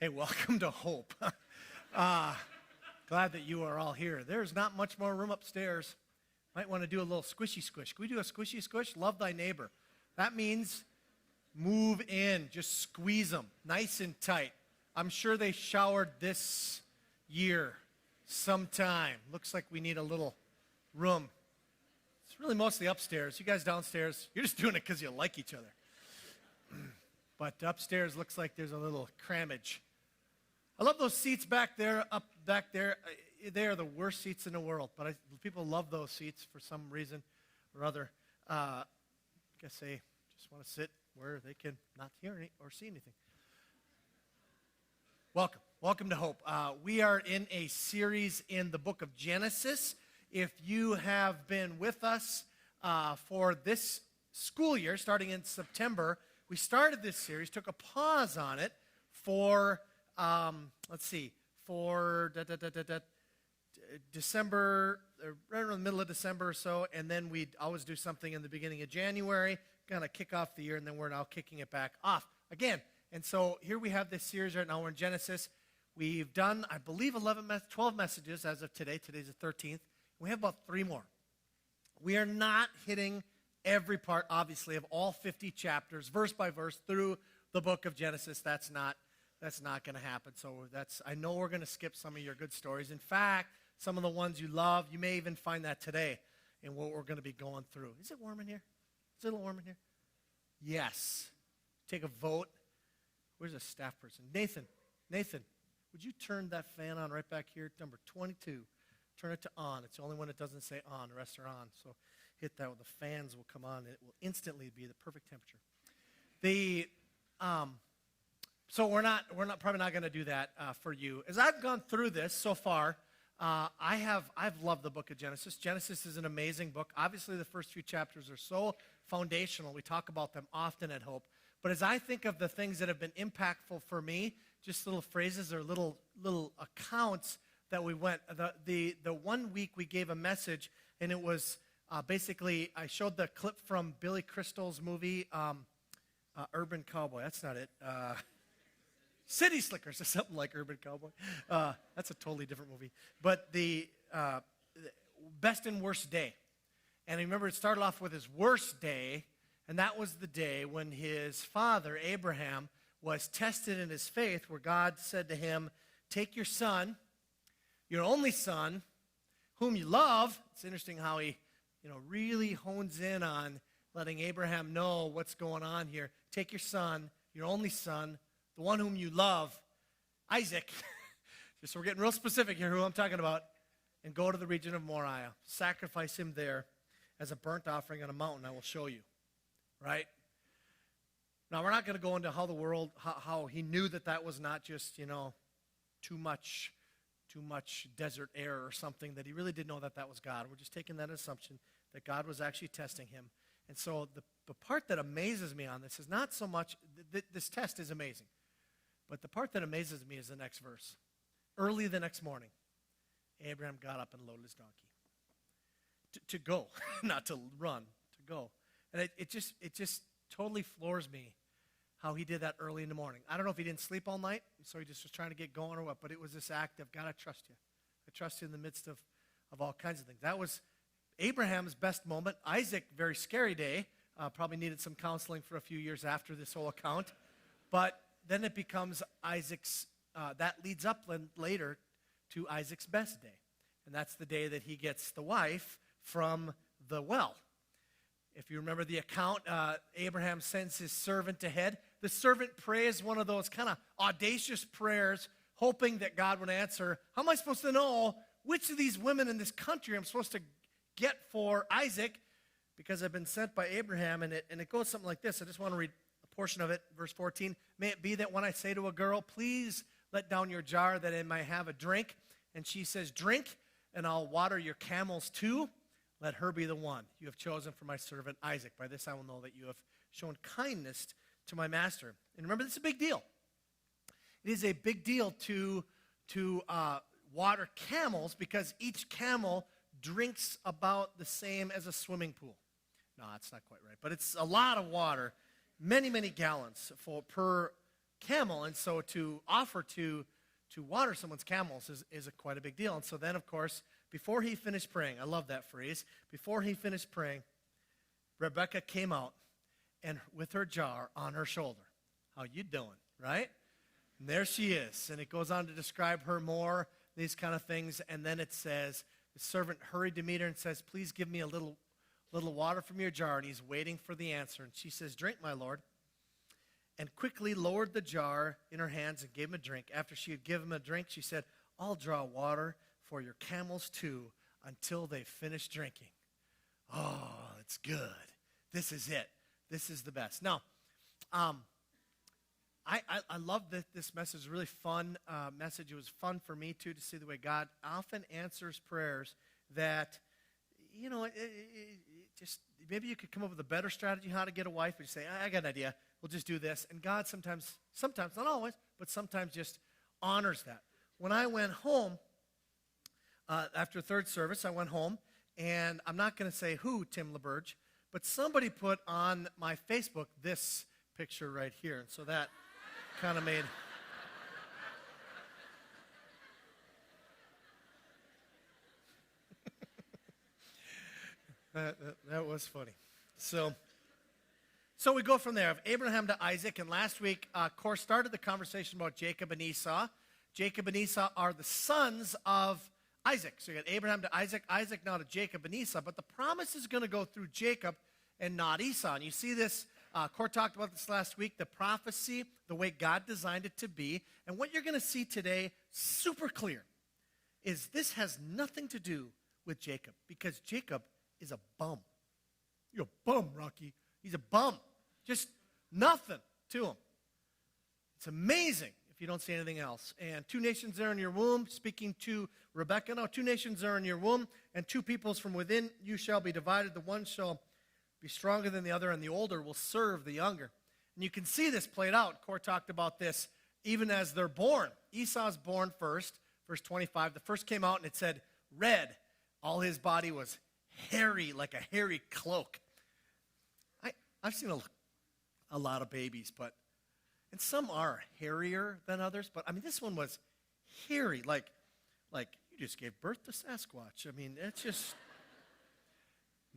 Hey, welcome to Hope. Glad that you are all here. There's not much more room upstairs. Might want to do a little squishy squish. Can we do a squishy squish? Love thy neighbor. That means move in. Just squeeze them nice and tight. I'm sure they showered this year sometime. Looks like we need a little room. It's really mostly upstairs. You guys downstairs, you're just doing it because you like each other. But upstairs looks like there's a little crammage. I love those seats back there, up back there. They are the worst seats in the world, but people love those seats for some reason or other. I guess they just want to sit where they can not hear or see anything. Welcome to Hope. We are in a series in the book of Genesis. If you have been with us for this school year, starting in September, we started this series, took a pause on it for December, right around the middle of December or so, and then we'd always do something in the beginning of January, kind of kick off the year, and then we're now kicking it back off again. And so here we have this series right now. We're in Genesis. We've done, I believe, 12 messages as of today. Today's the 13th. We have about 3 more. We are not hitting every part, obviously, of all 50 chapters, verse by verse, through the book of Genesis. That's not going to happen. So I know we're going to skip some of your good stories. In fact, some of the ones you love, you may even find that today in what we're going to be going through. Is it warm in here? Is it a little warm in here? Yes. Take a vote. Where's a staff person? Nathan, would you turn that fan on right back here, number 22? Turn it to on. It's the only one that doesn't say on. The rest are on. So hit that. The fans will come on. And it will instantly be the perfect temperature. So we're probably not going to do that for you. As I've gone through this so far, I've loved the book of Genesis. Genesis is an amazing book. Obviously, the first few chapters are so foundational. We talk about them often at Hope. But as I think of the things that have been impactful for me, just little phrases or little accounts that we went. The 1 week we gave a message, and it was basically I showed the clip from Billy Crystal's movie, Urban Cowboy. That's not it. City Slickers or something like Urban Cowboy. That's a totally different movie. But the best and worst day. And I remember it started off with his worst day, and that was the day when his father, Abraham, was tested in his faith, where God said to him, take your son, your only son, whom you love. It's interesting how he really hones in on letting Abraham know what's going on here. Take your son, your only son, the one whom you love, Isaac, just so we're getting real specific here who I'm talking about, and go to the region of Moriah. Sacrifice him there as a burnt offering on a mountain I will show you. Right? Now, we're not going to go into how he knew that was not just, too much desert air or something, that he really did know that was God. We're just taking that assumption that God was actually testing him. And so the part that amazes me on this is not so much, this test is amazing. But the part that amazes me is the next verse. Early the next morning, Abraham got up and loaded his donkey. To go, not to run, to go. And it just totally floors me how he did that early in the morning. I don't know if he didn't sleep all night, so he just was trying to get going or what, but it was this act of, God, I trust you. I trust you in the midst of all kinds of things. That was Abraham's best moment. Isaac, very scary day. Probably needed some counseling for a few years after this whole account. But then it becomes Isaac's, that leads up later to Isaac's best day. And that's the day that he gets the wife from the well. If you remember the account, Abraham sends his servant ahead. The servant prays one of those kind of audacious prayers, hoping that God would answer. How am I supposed to know which of these women in this country I'm supposed to get for Isaac? Because I've been sent by Abraham, and it goes something like this. I just want to read a portion of it, verse 14. May it be that when I say to a girl, please let down your jar that I may have a drink, and she says, drink, and I'll water your camels too. Let her be the one you have chosen for my servant Isaac. By this I will know that you have shown kindness to my master. And remember, this is a big deal. It is a big deal to water camels, because each camel drinks about the same as a swimming pool. No, that's not quite right, but it's a lot of water, many, many gallons per camel. And so to offer to water someone's camels is quite a big deal. And so then, of course, before he finished praying, I love that phrase, before he finished praying, Rebecca came out and with her jar on her shoulder. How you doing, right? And there she is. And it goes on to describe her more, these kind of things. And then it says, the servant hurried to meet her and says, please give me a little water from your jar. And he's waiting for the answer. And she says, drink, my lord. And quickly lowered the jar in her hands and gave him a drink. After she had given him a drink, she said, I'll draw water for your camels too until they finish drinking. Oh, it's good. This is it. This is the best. Now, I love that this message. Is a really fun message. It was fun for me, too, to see the way God often answers prayers that, just maybe you could come up with a better strategy how to get a wife. But you say, I got an idea. We'll just do this. And God sometimes, not always, but sometimes just honors that. When I went home, after third service, I went home, and I'm not going to say who, Tim LaBerge, but somebody put on my Facebook this picture right here. And so that kind of made... that was funny. So we go from there, of Abraham to Isaac, and last week, of course, started the conversation about Jacob and Esau. Jacob and Esau are the sons of Isaac. So you got Abraham to Isaac, Isaac now to Jacob and Esau, but the promise is going to go through Jacob and not Esau. And you see this, Court talked about this last week, the prophecy, the way God designed it to be. And what you're going to see today, super clear, is this has nothing to do with Jacob, because Jacob is a bum. You're a bum, Rocky. He's a bum. Just nothing to him. It's amazing if you don't see anything else. And two nations are in your womb, speaking to Rebekah. No, two nations are in your womb, and two peoples from within you shall be divided. The one shall be stronger than the other, and the older will serve the younger. And you can see this played out. Cor talked about this even as they're born. Esau's born first, verse 25. The first came out, and it said red. All his body was hairy, like a hairy cloak. I've seen a lot of babies, and some are hairier than others, but I mean, this one was hairy, like you just gave birth to Sasquatch. I mean, it's just,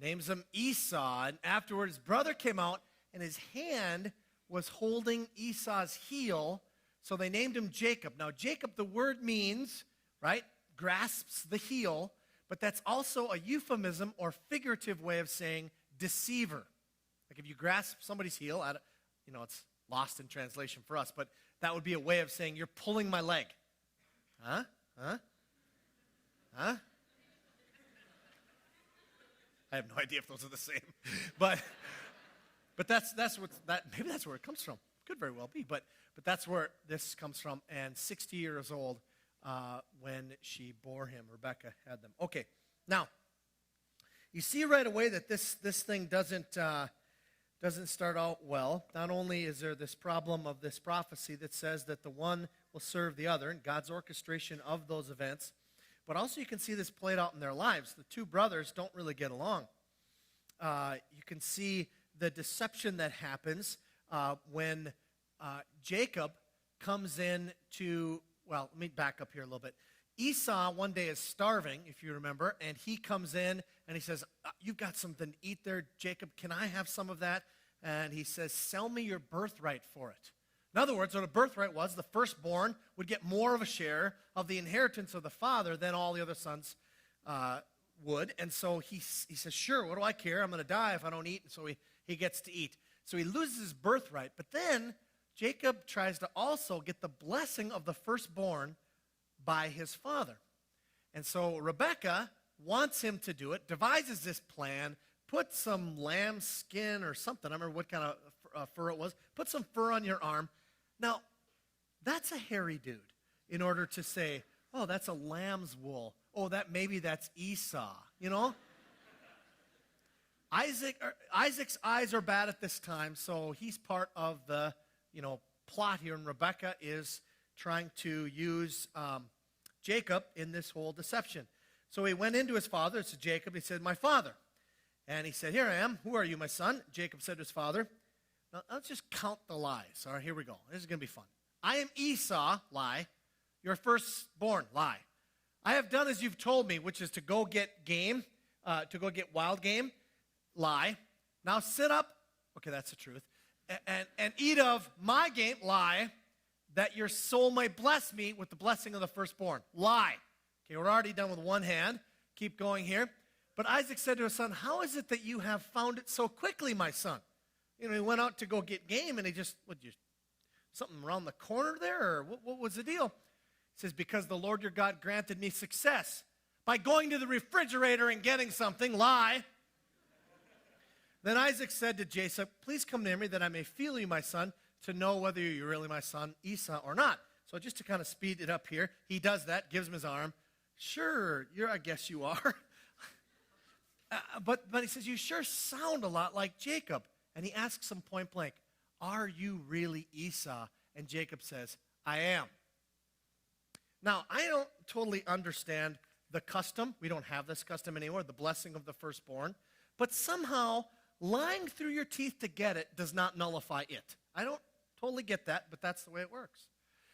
names him Esau, and afterward his brother came out, and his hand was holding Esau's heel, so they named him Jacob. Now, Jacob, the word means, right, grasps the heel, but that's also a euphemism or figurative way of saying deceiver. Like if you grasp somebody's heel, it's lost in translation for us, but that would be a way of saying you're pulling my leg. Huh? I have no idea if those are the same, but maybe that's where it comes from. Could very well be, but that's where this comes from. And 60 years old when she bore him, Rebekah had them. Okay, now you see right away that this thing doesn't start out well. Not only is there this problem of this prophecy that says that the one will serve the other, and God's orchestration of those events, but also you can see this played out in their lives. The two brothers don't really get along. You can see the deception that happens when Jacob comes in to, well, let me back up here a little bit. Esau one day is starving, if you remember, and he comes in and he says, you've got something to eat there, Jacob. Can I have some of that? And he says, sell me your birthright for it. In other words, what a birthright was, the firstborn would get more of a share of the inheritance of the father than all the other sons would. And so he says, sure, what do I care? I'm going to die if I don't eat. And so he gets to eat. So he loses his birthright. But then Jacob tries to also get the blessing of the firstborn by his father. And so Rebekah wants him to do it, devises this plan, put some lamb skin or something, I don't remember what kind of fur it was, put some fur on your arm. Now, that's a hairy dude in order to say, oh, that's a lamb's wool. Oh, maybe that's Esau, Isaac's eyes are bad at this time, so he's part of the, plot here, and Rebekah is trying to use Jacob in this whole deception. So he went into his father, it's Jacob, he said, my father. And he said, here I am, who are you, my son? Jacob said to his father, Now, let's just count the lies. All right, here we go. This is going to be fun. I am Esau, lie. Your firstborn, lie. I have done as you've told me, which is to go get game, to go get wild game, lie. Now sit up, okay, that's the truth, and eat of my game, lie, that your soul may bless me with the blessing of the firstborn, lie. Okay, we're already done with one hand. Keep going here. But Isaac said to his son, how is it that you have found it so quickly, my son? You know, he went out to go get game, and he just, something around the corner there, or what was the deal? He says, because the Lord your God granted me success by going to the refrigerator and getting something, lie. Then Isaac said to Jacob, please come near me that I may feel you, my son, to know whether you're really my son Esau or not. So just to kind of speed it up here, he does that, gives him his arm. Sure, I guess you are. But he says, you sure sound a lot like Jacob. And he asks him point blank, are you really Esau? And Jacob says, I am. Now, I don't totally understand the custom. We don't have this custom anymore, the blessing of the firstborn. But somehow, lying through your teeth to get it does not nullify it. I don't totally get that, but that's the way it works.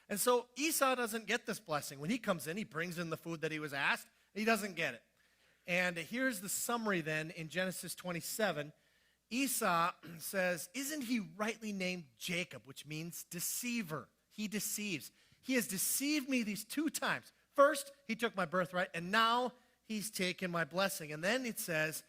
And so Esau doesn't get this blessing. When he comes in, he brings in the food that he was asked. He doesn't get it. And here's the summary then in Genesis 27. Esau says, isn't he rightly named Jacob, which means deceiver? He deceives. He has deceived me these 2 times. First, he took my birthright, and now he's taken my blessing. And then it says,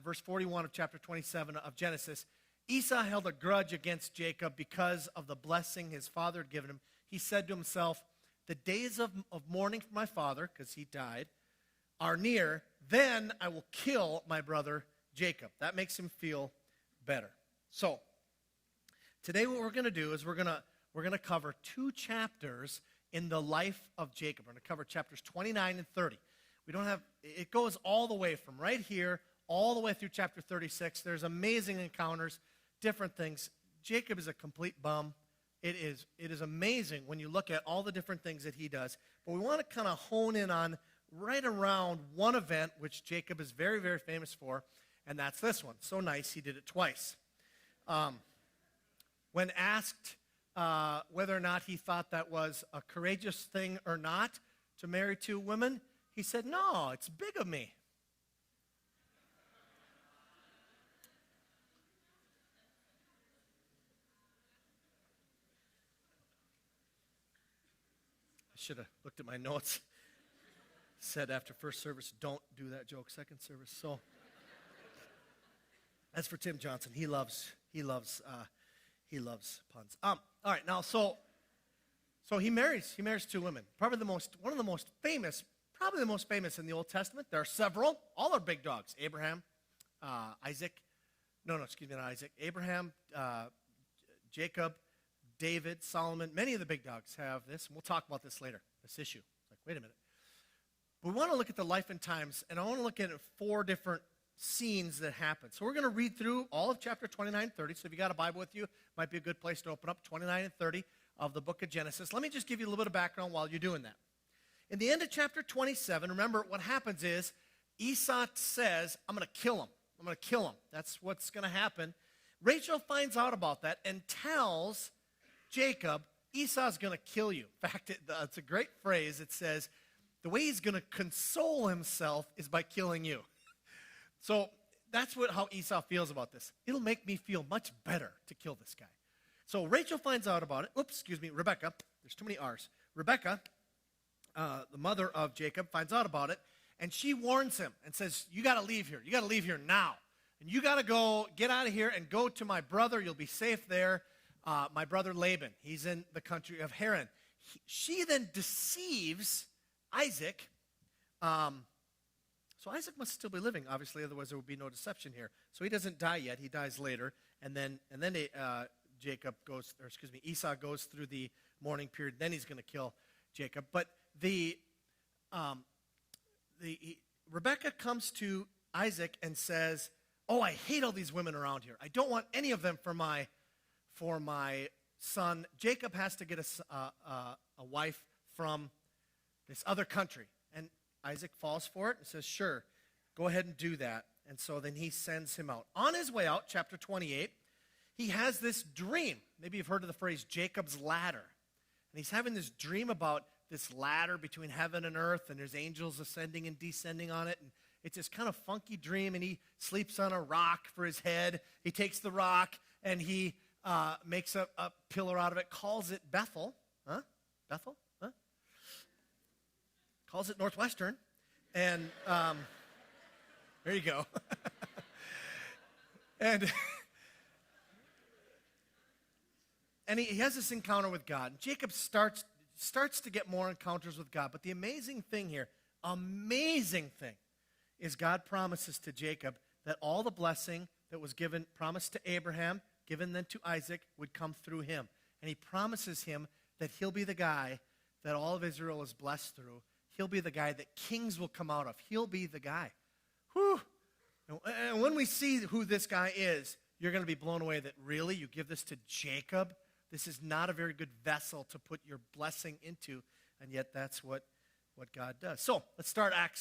verse 41 of chapter 27 of Genesis, Esau held a grudge against Jacob because of the blessing his father had given him. He said to himself, the days of mourning for my father, because he died, are near. Then I will kill my brother Jacob. That makes him feel better. So today what we're going to do is we're going to cover 2 chapters in the life of Jacob. We're going to cover chapters 29 and 30. It goes all the way from right here all the way through chapter 36. There's amazing encounters, different things. Jacob is a complete bum. It is amazing when you look at all the different things that he does. But we want to kind of hone in on right around one event, which Jacob is very, very famous for, and that's this one. So nice, he did it twice. When asked whether or not he thought that was a courageous thing or not to marry 2 women, he said, no, it's big of me. I should have looked at my notes. Said after first service, don't do that joke second service. So as for Tim Johnson, he loves puns. All right, now so he marries 2 women. One of the most famous in the Old Testament. There are several. All are big dogs. Abraham, Abraham, Jacob, David, Solomon. Many of the big dogs have this, and we'll talk about this later. This issue. It's like, wait a minute. We want to look at the life and times, and I want to look at 4 different scenes that happen. So we're going to read through all of chapter 29 and 30. So if you got a Bible with you, might be a good place to open up 29 and 30 of the book of Genesis. Let me just give you a little bit of background while you're doing that. In the end of chapter 27, remember what happens is Esau says, I'm going to kill him. I'm going to kill him. That's what's going to happen. Rachel finds out about that and tells Jacob, Esau's going to kill you. In fact, it's a great phrase. It says, the way he's going to console himself is by killing you. So that's how Esau feels about this. It'll make me feel much better to kill this guy. So Rachel finds out about it. Rebecca. There's too many R's. Rebecca, the mother of Jacob, finds out about it, and she warns him and says, you got to leave here. You got to leave here now. And you got to go, get out of here and go to my brother. You'll be safe there. My brother Laban. He's in the country of Haran. She then deceives Isaac. So Isaac must still be living, obviously, otherwise there would be no deception here. So he doesn't die yet. He dies later. And then Esau goes through the mourning period. Then he's going to kill Jacob. But Rebecca comes to Isaac and says, oh, I hate all these women around here. I don't want any of them for my son. Jacob has to get a wife from this other country. And Isaac falls for it and says, sure, go ahead and do that. And so then he sends him out. On his way out, chapter 28, he has this dream. Maybe you've heard of the phrase Jacob's ladder. And he's having this dream about this ladder between heaven and earth, and there's angels ascending and descending on it. And it's this kind of funky dream, and he sleeps on a rock for his head. He takes the rock, and he makes a pillar out of it, calls it Bethel. Huh? Bethel? Huh? Calls it Northwestern. And there you go. And he has this encounter with God. And Jacob starts to get more encounters with God. But the amazing thing here, is God promises to Jacob that all the blessing that was promised to Abraham, given then to Isaac, would come through him. And he promises him that he'll be the guy that all of Israel is blessed through. He'll be the guy that kings will come out of. He'll be the guy. Whew. And when we see who this guy is, you're going to be blown away that really you give this to Jacob? This is not a very good vessel to put your blessing into, and yet that's what God does. So let's start Act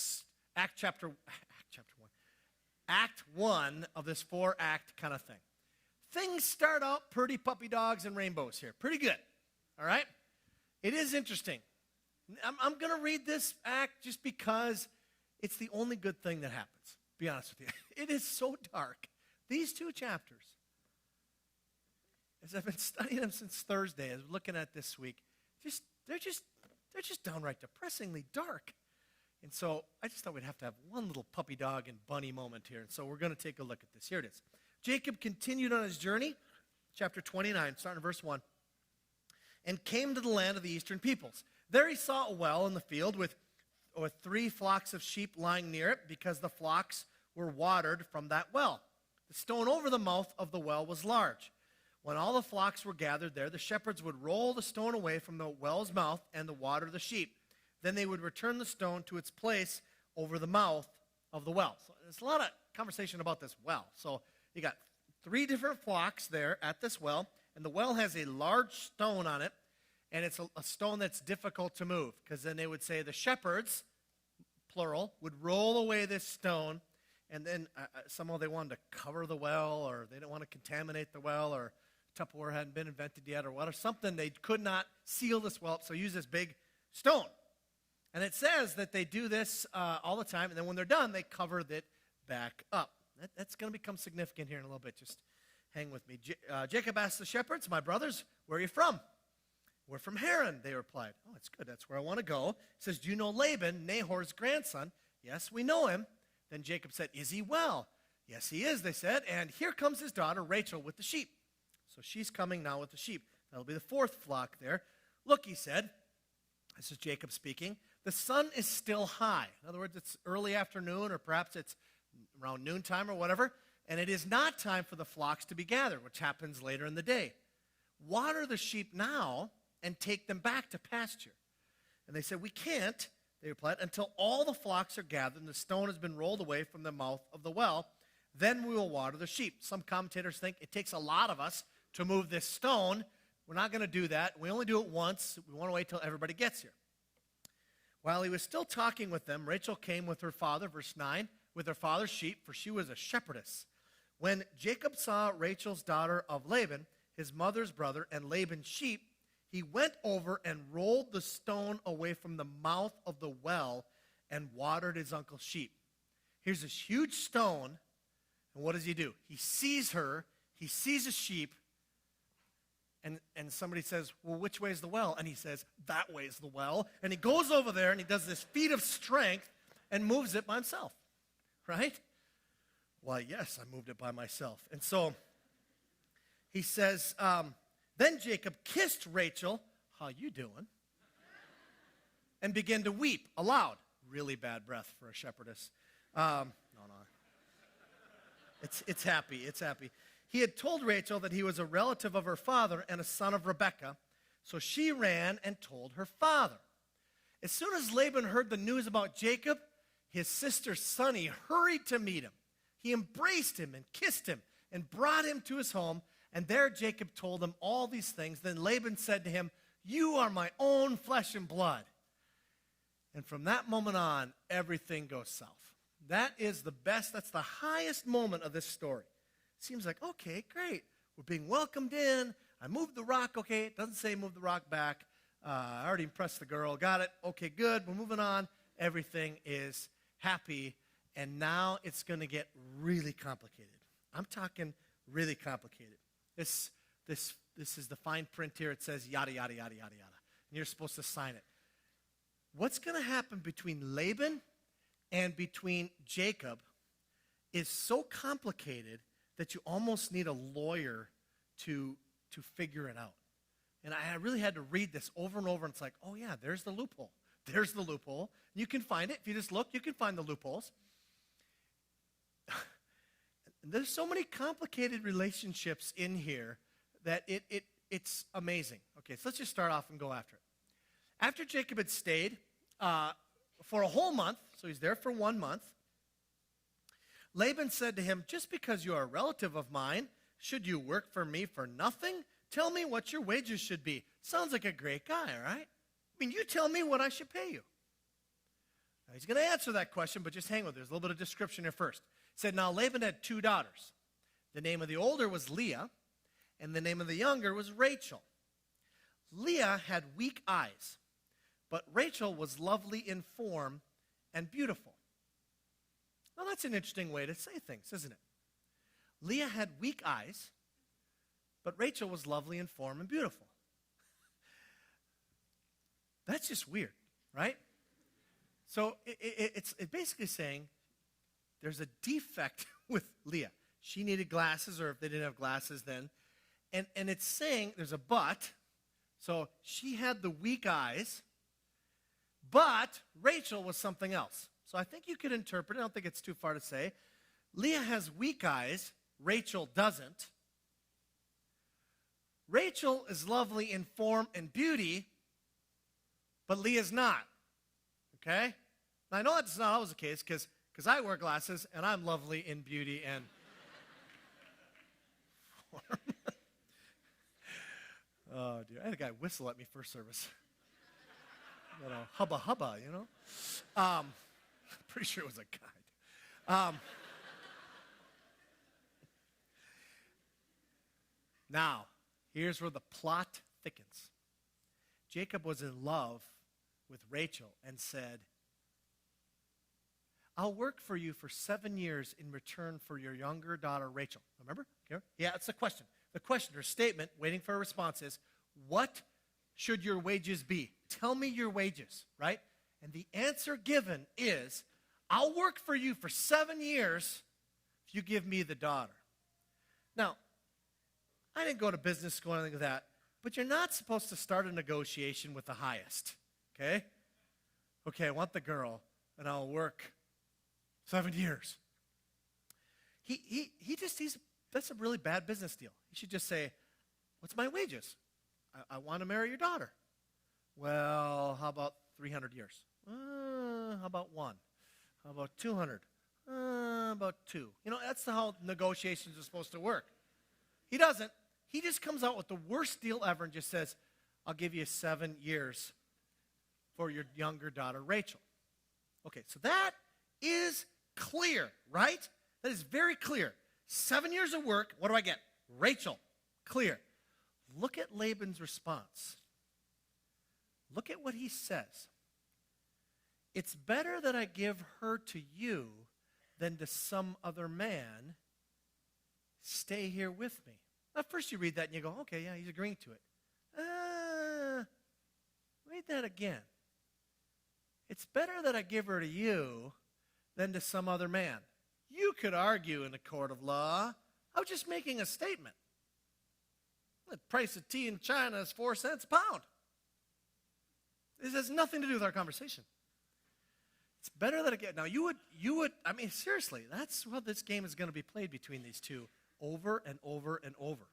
1 of this 4-act kind of thing. Things start out pretty puppy dogs and rainbows here. Pretty good, all right? It is interesting. I'm going to read this act just because it's the only good thing that happens, be honest with you. It is so dark. These 2 chapters, as I've been studying them since Thursday, as we're looking at this week, they're just downright depressingly dark. And so I just thought we'd have to have one little puppy dog and bunny moment here. And so we're going to take a look at this. Here it is. Jacob continued on his journey, chapter 29, starting in verse 1, and came to the land of the eastern peoples. There he saw a well in the field with 3 flocks of sheep lying near it, because the flocks were watered from that well. The stone over the mouth of the well was large. When all the flocks were gathered there, the shepherds would roll the stone away from the well's mouth and water the sheep. Then they would return the stone to its place over the mouth of the well. So there's a lot of conversation about this well. So you got 3 different flocks there at this well, and the well has a large stone on it, and it's a stone that's difficult to move, because then they would say the shepherds, plural, would roll away this stone, and then somehow they wanted to cover the well, or they didn't want to contaminate the well, or Tupperware hadn't been invented yet, or what, or something. They could not seal this well up, so use this big stone. And it says that they do this all the time, and then when they're done, they cover it back up. That's going to become significant here in a little bit. Just hang with me. Jacob asked the shepherds, "My brothers, where are you from?" "We're from Haran," they replied. "Oh, that's good. That's where I want to go." He says, "Do you know Laban, Nahor's grandson?" "Yes, we know him." Then Jacob said, "Is he well?" "Yes, he is," they said. "And here comes his daughter Rachel with the sheep." So she's coming now with the sheep. That'll be the 4th flock there. "Look," he said, this is Jacob speaking, "the sun is still high." In other words, it's early afternoon, or perhaps it's around noontime or whatever, and it is not time for the flocks to be gathered, which happens later in the day. "Water the sheep now and take them back to pasture." And they said, "We can't," they replied, "until all the flocks are gathered and the stone has been rolled away from the mouth of the well. Then we will water the sheep." Some commentators think it takes a lot of us to move this stone. We're not going to do that. We only do it once. We want to wait till everybody gets here. While he was still talking with them, Rachel came with her father, verse 9, with her father's sheep, for she was a shepherdess. When Jacob saw Rachel's daughter of Laban, his mother's brother, and Laban's sheep, he went over and rolled the stone away from the mouth of the well and watered his uncle's sheep. Here's this huge stone, and what does he do? He sees her, he sees a sheep, and somebody says, "Well, which way is the well?" And he says, "That way is the well." And he goes over there, and he does this feat of strength and moves it by himself, right? "Why, yes, I moved it by myself." And so he says, then Jacob kissed Rachel, "How you doing?" and began to weep aloud. Really bad breath for a shepherdess. No. It's happy. He had told Rachel that he was a relative of her father and a son of Rebekah, so she ran and told her father. As soon as Laban heard the news about Jacob, his sister Sonny hurried to meet him. He embraced him and kissed him and brought him to his home, and there Jacob told him all these things. Then Laban said to him, "You are my own flesh and blood." And from that moment on, everything goes south. That is the best, that's the highest moment of this story. Seems like, okay, great. We're being welcomed in. I moved the rock. Okay, it doesn't say move the rock back. I already impressed the girl. Got it. Okay, good. We're moving on. Everything is happy. And now it's going to get really complicated. I'm talking really complicated. This is the fine print here. It says yada, yada, yada, yada, yada. And you're supposed to sign it. What's going to happen between Laban and between Jacob is so complicated that you almost need a lawyer to figure it out. And I really had to read this over and over, and it's like, oh yeah, there's the loophole. There's the loophole. You can find it. If you just look, you can find the loopholes. There's so many complicated relationships in here that it's amazing. Okay, so let's just start off and go after it. After Jacob had stayed for a whole month, so he's there for 1 month, Laban said to him, just because you are a relative of mine, should you work for me for nothing? Tell me what your wages should be. Sounds like a great guy, right? I mean, you tell me what I should pay you. Now, he's going to answer that question, but just hang with it. There's a little bit of description here first. It said, now Laban had 2 daughters. The name of the older was Leah, and the name of the younger was Rachel. Leah had weak eyes, but Rachel was lovely in form and beautiful. Well, that's an interesting way to say things, isn't it? Leah had weak eyes, but Rachel was lovely in form and beautiful. That's just weird, right? So it's basically saying there's a defect with Leah. She needed glasses, or if they didn't have glasses then. And it's saying there's a but. So she had the weak eyes, but Rachel was something else. So I think you could interpret it. I don't think it's too far to say. Leah has weak eyes. Rachel doesn't. Rachel is lovely in form and beauty, but Leah's not. Okay? Now, I know that's not always the case because I wear glasses and I'm lovely in beauty and form. Oh, dear. I had a guy whistle at me first service. You know, hubba hubba, you know? Pretty sure it was a guide. Now, here's where the plot thickens. Jacob was in love with Rachel and said, I'll work for you for 7 years in return for your younger daughter, Rachel. Remember? Yeah, it's the question. The question or statement, waiting for a response, is, what should your wages be? Tell me your wages, right? And the answer given is, I'll work for you for 7 years if you give me the daughter. Now, I didn't go to business school or anything like that, but you're not supposed to start a negotiation with the highest, okay? Okay, I want the girl, and I'll work 7 years. That's a really bad business deal. He should just say, what's my wages? I want to marry your daughter. Well, how about 300 years? How about 1? How about 200? About 2. You know, that's how negotiations are supposed to work. He doesn't. He just comes out with the worst deal ever and just says, I'll give you 7 years for your younger daughter, Rachel. Okay, so that is clear, right? That is very clear. 7 years of work, what do I get? Rachel. Clear. Look at Laban's response. Look at what he says. It's better that I give her to you than to some other man. Stay here with me. At first you read that and you go, okay, yeah, he's agreeing to it. Read that again. It's better that I give her to you than to some other man. You could argue in a court of law. I was just making a statement. The price of tea in China is 4 cents a pound. This has nothing to do with our conversation. It's better that I get. Now, you would, I mean, seriously, that's how this game is going to be played between these two over and over and over.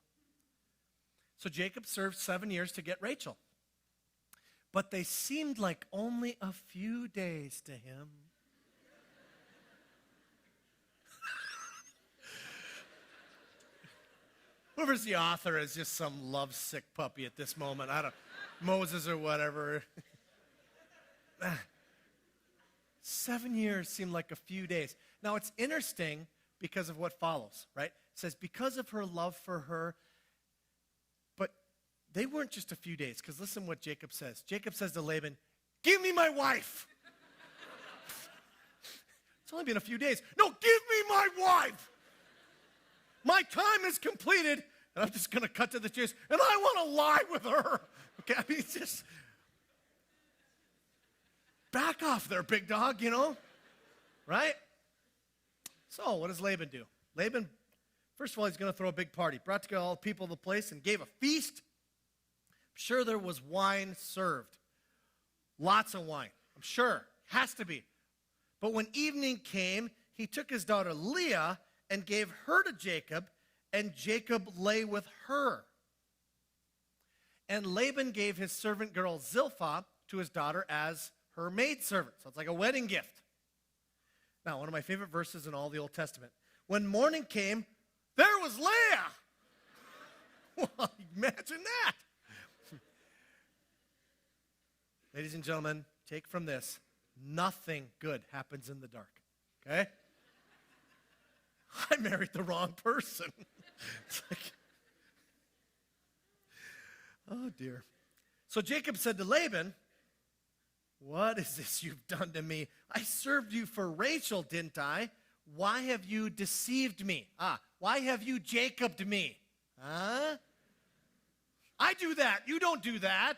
So Jacob served 7 years to get Rachel. But they seemed like only a few days to him. Whoever's the author is just some lovesick puppy at this moment. Moses or whatever. 7 years seemed like a few days. Now, it's interesting because of what follows, right? It says, because of her love for her, they weren't just a few days, because listen what Jacob says. Jacob says to Laban, give me my wife. It's only been a few days. No, give me my wife. My time is completed, and I'm just going to cut to the chase, and I want to lie with her. Okay, I mean, it's just back off there, big dog, right? So what does Laban do? Laban, first of all, he's going to throw a big party. Brought together all the people of the place and gave a feast. I'm sure there was wine served. Lots of wine. I'm sure. Has to be. But when evening came, he took his daughter Leah and gave her to Jacob, and Jacob lay with her. And Laban gave his servant girl Zilpah to his daughter as her maidservant. So it's like a wedding gift. Now, one of my favorite verses in all the Old Testament. When morning came, there was Leah. Well, imagine that. Ladies and gentlemen, take from this, nothing good happens in the dark, okay? I married the wrong person. It's like, oh, dear. So Jacob said to Laban, what is this you've done to me? I served you for Rachel, didn't I? Why have you deceived me? Why have you Jacobed me? Huh? I do that. You don't do that.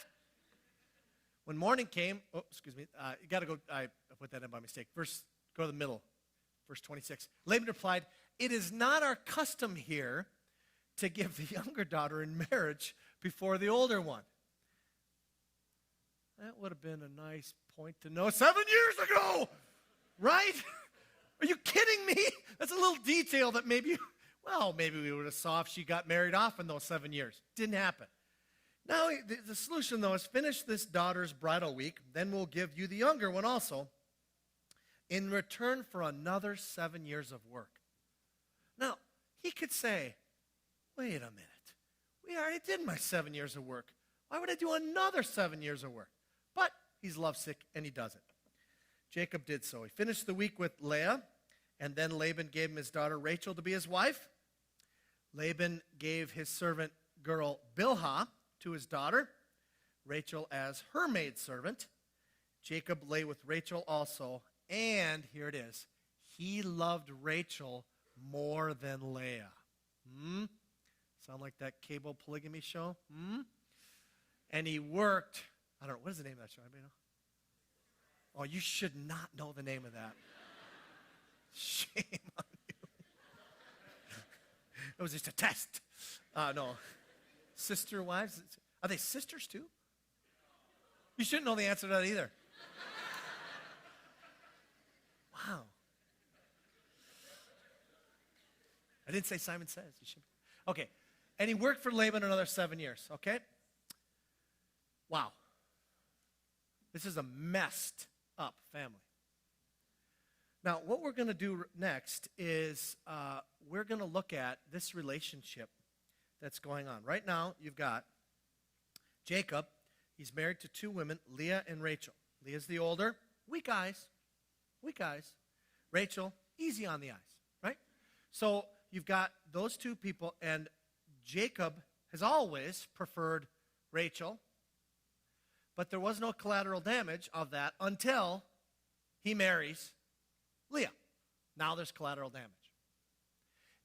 When morning came, you got to go, I put that in by mistake. Go to the middle, verse 26. Laban replied, it is not our custom here to give the younger daughter in marriage before the older one. That would have been a nice point to know 7 years ago, right? Are you kidding me? That's a little detail that maybe we would have saw if she got married off in those 7 years. Didn't happen. Now, the solution, though, is finish this daughter's bridal week. Then we'll give you the younger one also in return for another 7 years of work. Now, he could say, wait a minute. We already did my 7 years of work. Why would I do another 7 years of work? But he's lovesick, and he does it. Jacob did so. He finished the week with Leah, and then Laban gave him his daughter Rachel to be his wife. Laban gave his servant girl Bilhah to his daughter, Rachel as her maidservant. Jacob lay with Rachel also, and here it is, he loved Rachel more than Leah. Sound like that cable polygamy show? And he worked, I don't know, what is the name of that show? Anybody know? Oh, you should not know the name of that. Shame on you. It was just a test. No. Sister wives? Are they sisters too? You shouldn't know the answer to that either. Wow. I didn't say Simon Says. You should. Okay. And he worked for Laban another 7 years, okay? Wow. This is a messed up family. Now, what we're going to do next is we're going to look at this relationship that's going on. Right now, you've got Jacob. He's married to two women, Leah and Rachel. Leah's the older. Weak eyes. Rachel, easy on the eyes, right? So you've got those two people, and Jacob has always preferred Rachel, but there was no collateral damage of that until he marries Leah. Now there's collateral damage.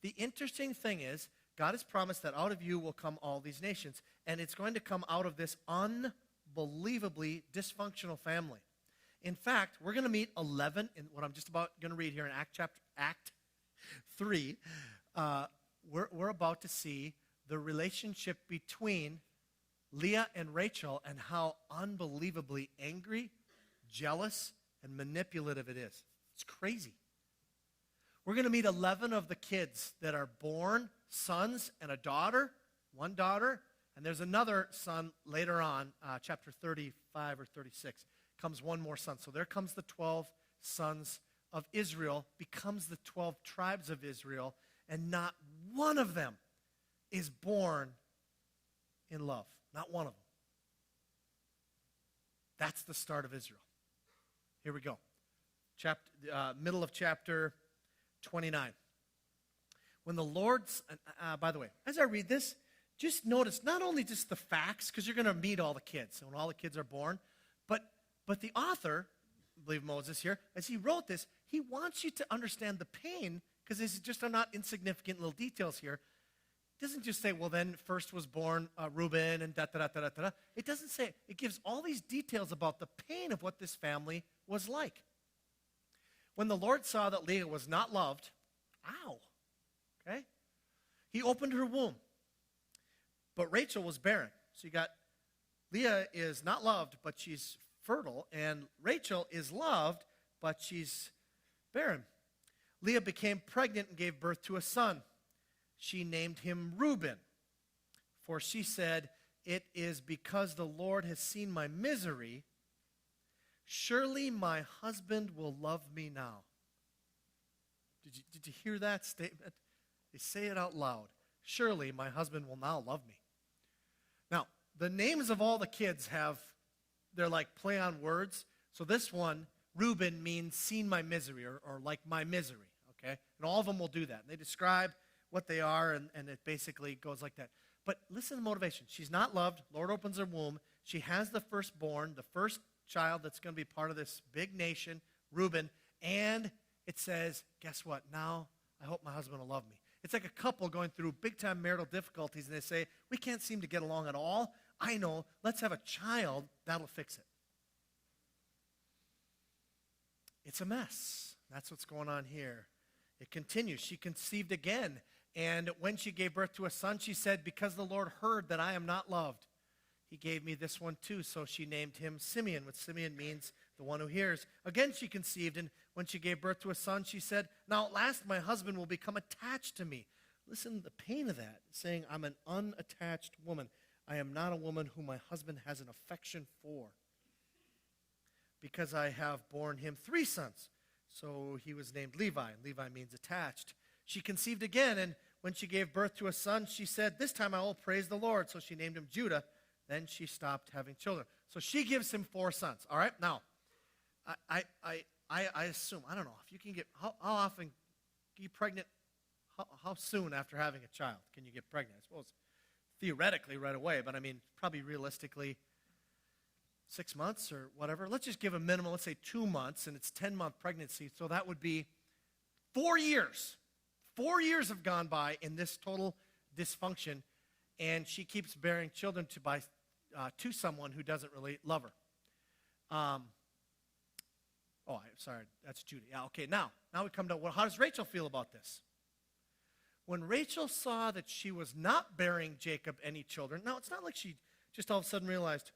The interesting thing is, God has promised that out of you will come all these nations, and it's going to come out of this unbelievably dysfunctional family. In fact, we're going to meet 11 in what I'm just about going to read here in Act 3. We're about to see the relationship between Leah and Rachel and how unbelievably angry, jealous, and manipulative it is. It's crazy. We're going to meet 11 of the kids that are born, sons and a daughter, one daughter, and there's another son later on, chapter 35 or 36, comes one more son. So there comes the 12 sons of Israel, becomes the 12 tribes of Israel, and not one of them is born in love. Not one of them. That's the start of Israel. Here we go. Middle of chapter 29. When the Lord's, by the way, as I read this, just notice not only just the facts, because you're going to meet all the kids when all the kids are born, but the author, I believe Moses here, as he wrote this, he wants you to understand the pain, because this is just not insignificant little details here. It doesn't just say, well, then first was born Reuben and da-da-da-da-da-da. It doesn't say, it gives all these details about the pain of what this family was like. When the Lord saw that Leah was not loved, okay, he opened her womb. But Rachel was barren. So you got Leah is not loved, but she's fertile, and Rachel is loved, but she's barren. Leah became pregnant and gave birth to a son. She named him Reuben, for she said, "It is because the Lord has seen my misery. Surely my husband will love me now." Did you hear that statement? They say it out loud. Surely my husband will now love me. Now, the names of all the kids they're like play on words. So this one, Reuben, means seen my misery or like my misery, okay? And all of them will do that. And they describe what they are, and it basically goes like that. But listen to the motivation. She's not loved. Lord opens her womb. She has the firstborn, the first child that's going to be part of this big nation, Reuben. And it says, guess what? Now I hope my husband will love me. It's like a couple going through big-time marital difficulties, and they say, we can't seem to get along at all. I know, let's have a child. That'll fix it. It's a mess. That's what's going on here. It continues. She conceived again, and when she gave birth to a son, she said, because the Lord heard that I am not loved, he gave me this one too. So she named him Simeon, which Simeon means the one who hears. Again she conceived, and when she gave birth to a son, she said, now at last my husband will become attached to me. Listen to the pain of that, saying, I'm an unattached woman. I am not a woman whom my husband has an affection for, because I have borne him 3 sons. So he was named Levi, and Levi means attached. She conceived again, and when she gave birth to a son, she said, this time I will praise the Lord. So she named him Judah. Then she stopped having children. So she gives him 4 sons. All right, now, I assume, I don't know, if you can get, how often get you pregnant, how soon after having a child can you get pregnant? I suppose theoretically right away, but I mean, probably realistically 6 months or whatever. Let's just give a minimum, let's say 2 months, and it's 10-month pregnancy, so that would be 4 years. 4 years have gone by in this total dysfunction, and she keeps bearing children to someone who doesn't really love her. Sorry, that's Judah. Yeah, okay, now we come to, well, how does Rachel feel about this? When Rachel saw that she was not bearing Jacob any children, now it's not like she just all of a sudden realized,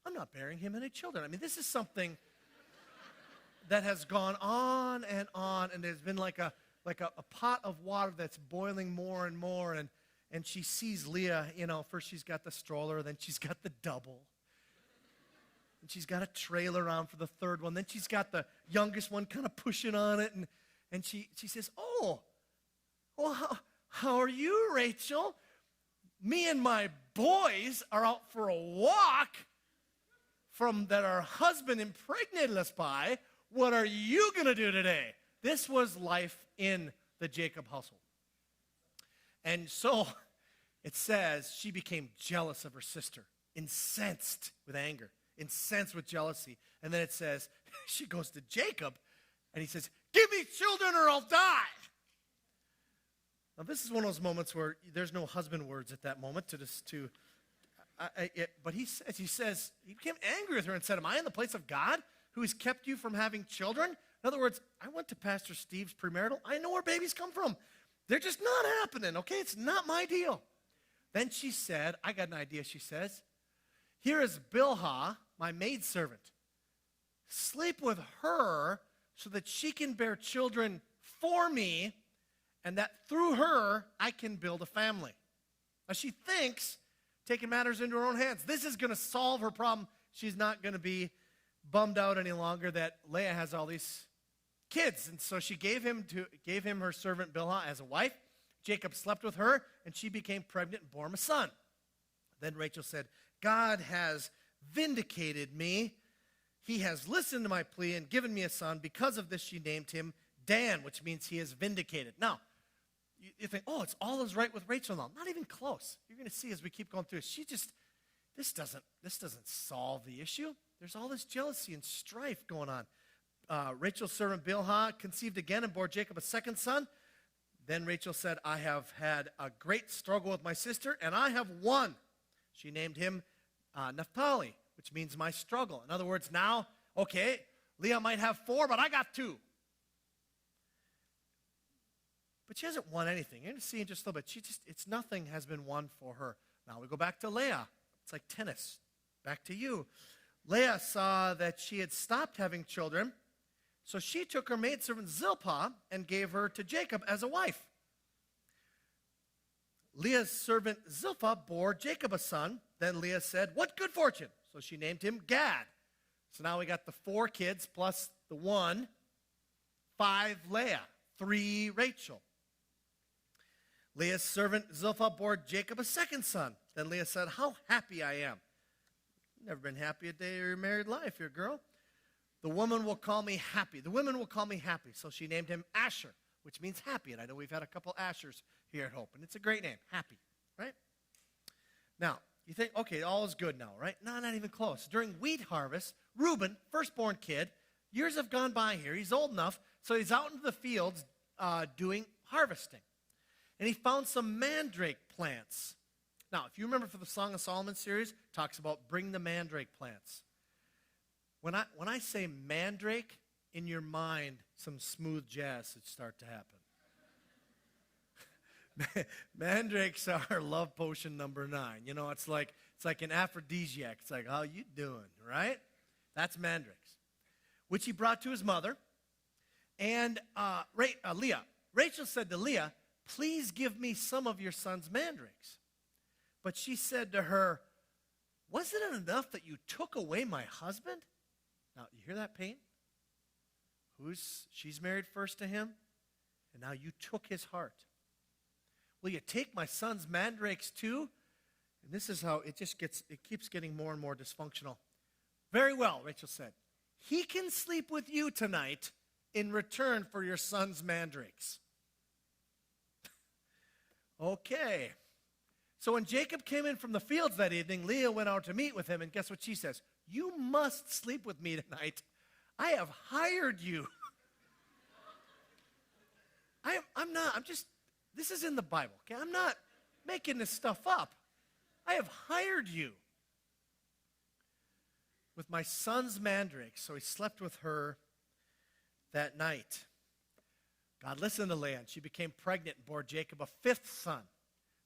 I'm not bearing him any children. I mean, this is something that has gone on, and there's been like a pot of water that's boiling more and more, and she sees Leah, first she's got the stroller, then she's got the double. And she's got a trailer on for the 3rd one. Then she's got the youngest one kind of pushing on it, and she says, oh, well, how are you, Rachel? Me and my boys are out for a walk from that our husband impregnated us by. What are you going to do today? This was life in the Jacob household. And so it says she became jealous of her sister, incensed with anger, incensed with jealousy. And then it says she goes to Jacob, and he says, give me children or I'll die. Now, this is one of those moments where there's no husband words at that moment but he says, he became angry with her and said, am I in the place of God who has kept you from having children? In other words, I went to Pastor Steve's premarital. I know where babies come from. They're just not happening, okay? It's not my deal. Then she said, I got an idea, she says. Here is Bilhah, my maidservant. Sleep with her so that she can bear children for me, and that through her, I can build a family. Now, she thinks, taking matters into her own hands, this is going to solve her problem. She's not going to be bummed out any longer that Leah has all these kids. And so she gave him her servant Bilhah as a wife. Jacob slept with her, and she became pregnant and bore him a son. Then Rachel said, God has vindicated me. He has listened to my plea and given me a son. Because of this, she named him Dan, which means he is vindicated. Now, you think, oh, it's all is right with Rachel now. Not even close. You're going to see as we keep going through. This doesn't solve the issue. There's all this jealousy and strife going on. Rachel's servant Bilhah conceived again and bore Jacob a second son. Then Rachel said, I have had a great struggle with my sister, and I have won. She named him Naphtali, which means my struggle. In other words, now, okay, Leah might have 4, but I got 2. But she hasn't won anything. You're going to see in just a little bit. Nothing has been won for her. Now we go back to Leah. It's like tennis. Back to you. Leah saw that she had stopped having children, so she took her maidservant Zilpah and gave her to Jacob as a wife. Leah's servant Zilpah bore Jacob a son. Then Leah said, what good fortune? So she named him Gad. So now we got the 4 kids plus the 1, 5 Leah, 3 Rachel. Leah's servant Zilpah bore Jacob a second son. Then Leah said, how happy I am. Never been happy a day of your married life here, girl. The woman will call me happy. The women will call me happy. So she named him Asher, which means happy. And I know we've had a couple Ashers here at Hope. And it's a great name, happy, right? Now, you think, okay, all is good now, right? No, not even close. During wheat harvest, Reuben, firstborn kid, years have gone by here. He's old enough, so he's out into the fields doing harvesting. And he found some mandrake plants. Now, if you remember from the Song of Solomon series, it talks about bring the mandrake plants. When I say mandrake, in your mind, some smooth jazz should start to happen. Mandrakes are love potion number 9. You know, it's like an aphrodisiac. It's like, how you doing, right? That's mandrakes, which he brought to his mother. And Leah. Rachel said to Leah, please give me some of your son's mandrakes. But she said to her, wasn't it enough that you took away my husband? Now, you hear that pain? She's married first to him, and now you took his heart. Will you take my son's mandrakes too? And this is how it keeps getting more and more dysfunctional. Very well, Rachel said. He can sleep with you tonight in return for your son's mandrakes. Okay. So when Jacob came in from the fields that evening, Leah went out to meet with him, and guess what she says? You must sleep with me tonight. I have hired you. This is in the Bible, okay? I'm not making this stuff up. I have hired you with my son's mandrakes. So he slept with her that night. God listened to Leah, and she became pregnant and bore Jacob a 5th son.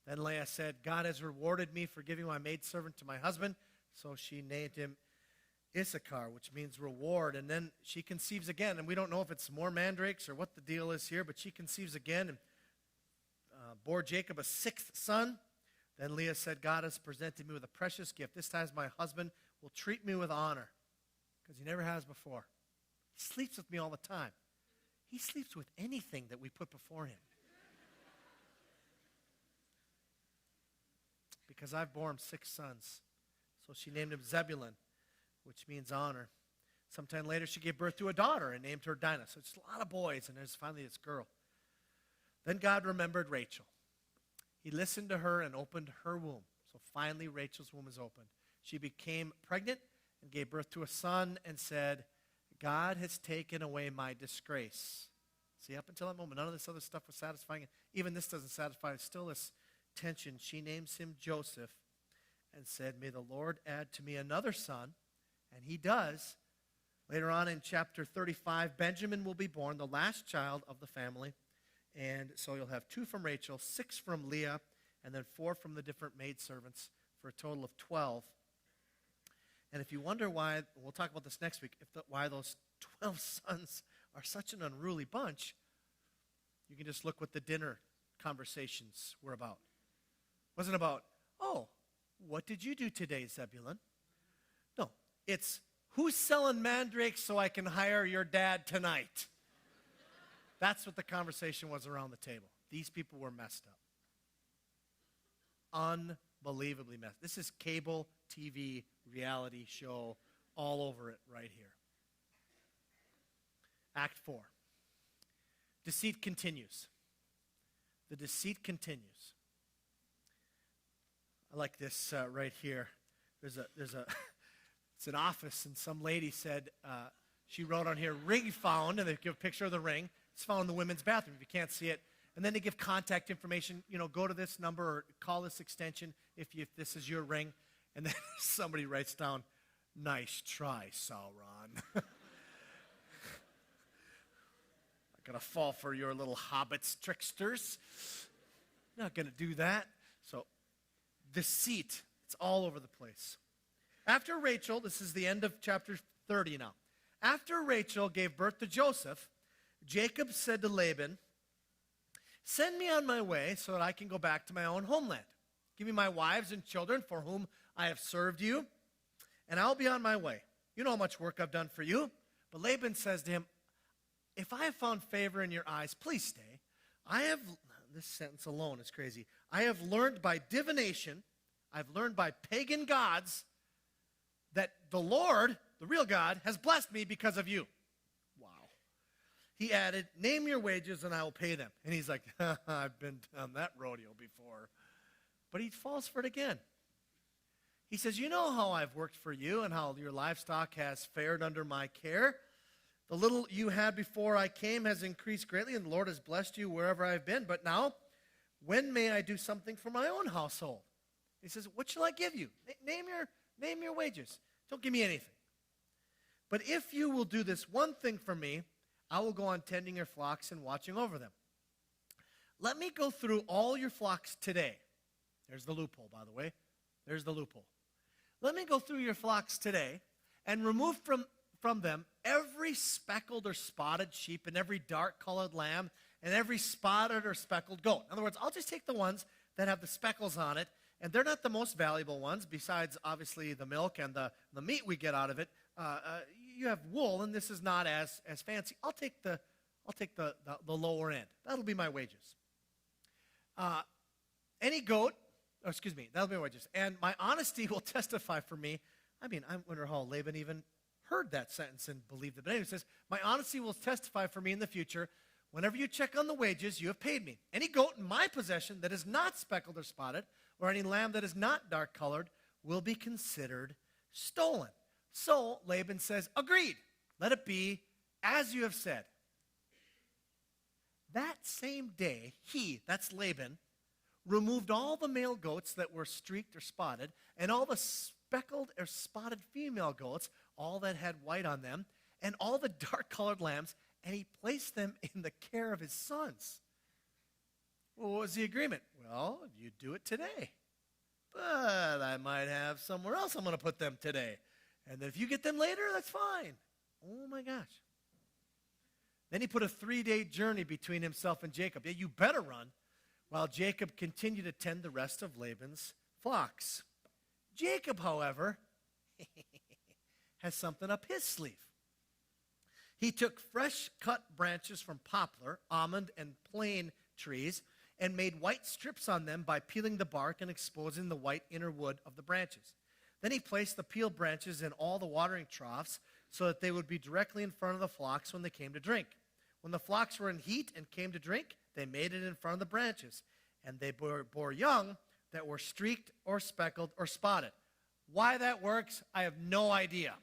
Then Leah said, God has rewarded me for giving my maidservant to my husband. So she named him Issachar, which means reward. And then she conceives again. And we don't know if it's more mandrakes or what the deal is here, but she conceives again and bore Jacob a 6th son. Then Leah said, God has presented me with a precious gift. This time my husband will treat me with honor because he never has before. He sleeps with me all the time. He sleeps with anything that we put before him. Because I've borne 6 sons. So she named him Zebulun, which means honor. Sometime later, she gave birth to a daughter and named her Dinah. So it's a lot of boys, and there's finally this girl. Then God remembered Rachel. He listened to her and opened her womb. So finally, Rachel's womb is opened. She became pregnant and gave birth to a son and said, God has taken away my disgrace. See, up until that moment, none of this other stuff was satisfying. Even this doesn't satisfy. It's still this tension. She names him Joseph and said, may the Lord add to me another son. And he does. Later on in chapter 35, Benjamin will be born, the last child of the family. And so you'll have 2 from Rachel, 6 from Leah, and then 4 from the different maidservants for a total of 12. And if you wonder why, we'll talk about this next week, why those 12 sons are such an unruly bunch, you can just look what the dinner conversations were about. It wasn't about, oh, what did you do today, Zebulun? No, it's who's selling mandrakes so I can hire your dad tonight? That's what the conversation was around the table. These people were messed up. Unbelievably messed. This is cable TV reality show all over it right here. Act 4. Deceit continues. the deceit continues. I like this right here. There's it's an office, and some lady said, she wrote on here, ring found, and they give a picture of the ring. It's found in the women's bathroom if you can't see it. And then they give contact information, go to this number or call this extension if this is your ring. And then somebody writes down, nice try, Sauron. Not going to fall for your little hobbits, tricksters. Not going to do that. So, deceit, it's all over the place. After Rachel, this is the end of chapter 30 now. After Rachel gave birth to Joseph, Jacob said to Laban, send me on my way so that I can go back to my own homeland. Give me my wives and children for whom I have served you, and I'll be on my way. You know how much work I've done for you. But Laban says to him, if I have found favor in your eyes, please stay. This sentence alone is crazy. I have learned by divination, I've learned by pagan gods, that the Lord, the real God, has blessed me because of you. Wow. He added, name your wages and I will pay them. And he's like, I've been down that rodeo before. But he falls for it again. He says, you know how I've worked for you and how your livestock has fared under my care. The little you had before I came has increased greatly, and the Lord has blessed you wherever I've been. But now, when may I do something for my own household? He says, what shall I give you? Name your wages. Don't give me anything. But if you will do this one thing for me, I will go on tending your flocks and watching over them. Let me go through all your flocks today. There's the loophole, by the way. There's the loophole. Let me go through your flocks today and remove from them every speckled or spotted sheep and every dark-colored lamb and every spotted or speckled goat. In other words, I'll just take the ones that have the speckles on it, and they're not the most valuable ones, besides, obviously, the milk and the meat we get out of it. You have wool, and this is not as fancy. I'll take the lower end. That'll be my wages. Any goat, that'll be my wages. And my honesty will testify for me. I wonder how Laban even heard that sentence and believed it. But anyway, it says, my honesty will testify for me in the future. Whenever you check on the wages, you have paid me. Any goat in my possession that is not speckled or spotted, or any lamb that is not dark-colored, will be considered stolen. So Laban says, agreed. Let it be as you have said. That same day, that's Laban, removed all the male goats that were streaked or spotted, and all the speckled or spotted female goats, all that had white on them, and all the dark-colored lambs, and he placed them in the care of his sons. Well, what was the agreement? Well, you do it today. But I might have somewhere else I'm going to put them today. And if you get them later, that's fine. Oh, my gosh. Then he put a 3-day journey between himself and Jacob. Yeah, you better run. While Jacob continued to tend the rest of Laban's flocks. Jacob, however, has something up his sleeve. He took fresh cut branches from poplar, almond, and plane trees and made white strips on them by peeling the bark and exposing the white inner wood of the branches. Then he placed the peeled branches in all the watering troughs so that they would be directly in front of the flocks when they came to drink. When the flocks were in heat and came to drink, they made it in front of the branches, and they bore young that were streaked or speckled or spotted. Why that works, I have no idea.